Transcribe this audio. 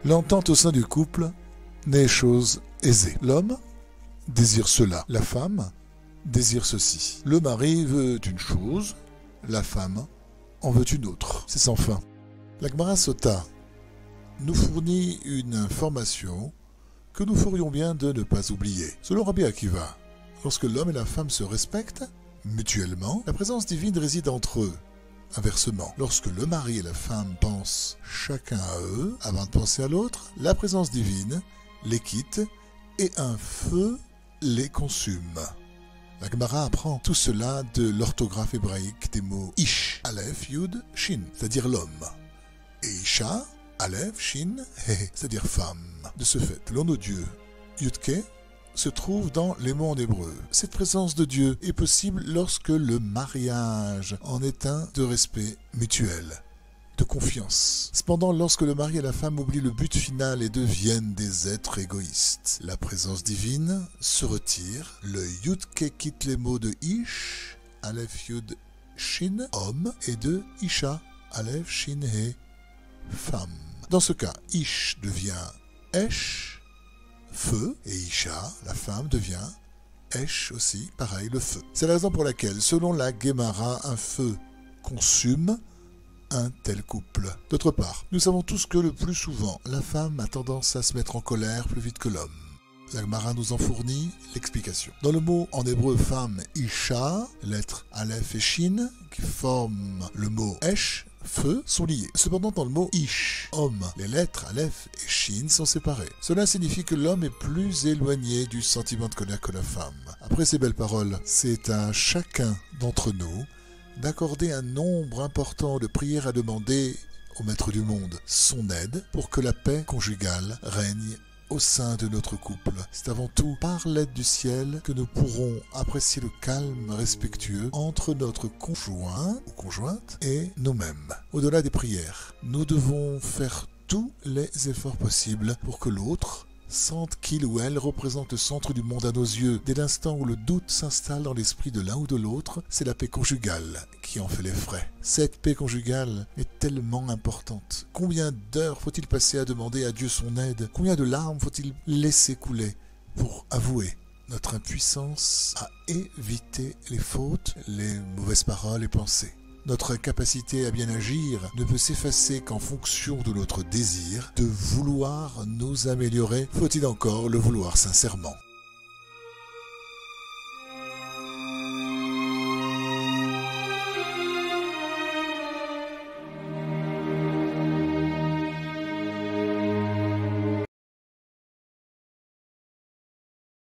L'entente au sein du couple n'est chose aisée. L'homme désire cela, la femme désire ceci. Le mari veut une chose, la femme en veut une autre. C'est sans fin. La Gemara Sota nous fournit une information que nous ferions bien de ne pas oublier. Selon Rabbi Akiva, lorsque l'homme et la femme se respectent mutuellement, la présence divine réside entre eux. Inversement, lorsque le mari et la femme pensent chacun à eux, avant de penser à l'autre, la présence divine les quitte et un feu les consume. La Gemara apprend tout cela de l'orthographe hébraïque des mots Ish, Aleph, Yud, Shin, c'est-à-dire l'homme, et Isha, Aleph, Shin, He, c'est-à-dire femme. De ce fait, l'un de Dieu, Yudke, se trouve dans les mots en hébreu. Cette présence de Dieu est possible lorsque le mariage en est un de respect mutuel, de confiance. Cependant, lorsque le mari et la femme oublient le but final et deviennent des êtres égoïstes, la présence divine se retire, le Yudke quitte les mots de Ish, Aleph Yud Shin, homme, et de Isha, Aleph Shin He, femme. Dans ce cas, Ish devient Esh, feu, et Isha, la femme, devient Esh aussi, pareil, le feu. C'est la raison pour laquelle, selon la Gemara, un feu consume un tel couple. D'autre part, nous savons tous que le plus souvent, la femme a tendance à se mettre en colère plus vite que l'homme. La Gemara nous en fournit l'explication. Dans le mot en hébreu femme Isha, lettres Aleph et Shin, qui forment le mot Esh, feu, sont liés. Cependant, dans le mot Ish, homme, les lettres Aleph et Shin sont séparées. Cela signifie que l'homme est plus éloigné du sentiment de colère que la femme. Après ces belles paroles, c'est à chacun d'entre nous d'accorder un nombre important de prières à demander au Maître du monde son aide pour que la paix conjugale règne au sein de notre couple. C'est avant tout par l'aide du ciel que nous pourrons apprécier le calme respectueux entre notre conjoint ou conjointe et nous-mêmes. Au-delà des prières, nous devons faire tous les efforts possibles pour que l'autre sente qu'il ou elle représente le centre du monde à nos yeux. Dès l'instant où le doute s'installe dans l'esprit de l'un ou de l'autre, c'est la paix conjugale qui en fait les frais. Cette paix conjugale est tellement importante. Combien d'heures faut-il passer à demander à Dieu son aide? Combien de larmes faut-il laisser couler pour avouer notre impuissance à éviter les fautes, les mauvaises paroles et pensées? Notre capacité à bien agir ne peut s'effacer qu'en fonction de notre désir de vouloir nous améliorer. Faut-il encore le vouloir sincèrement?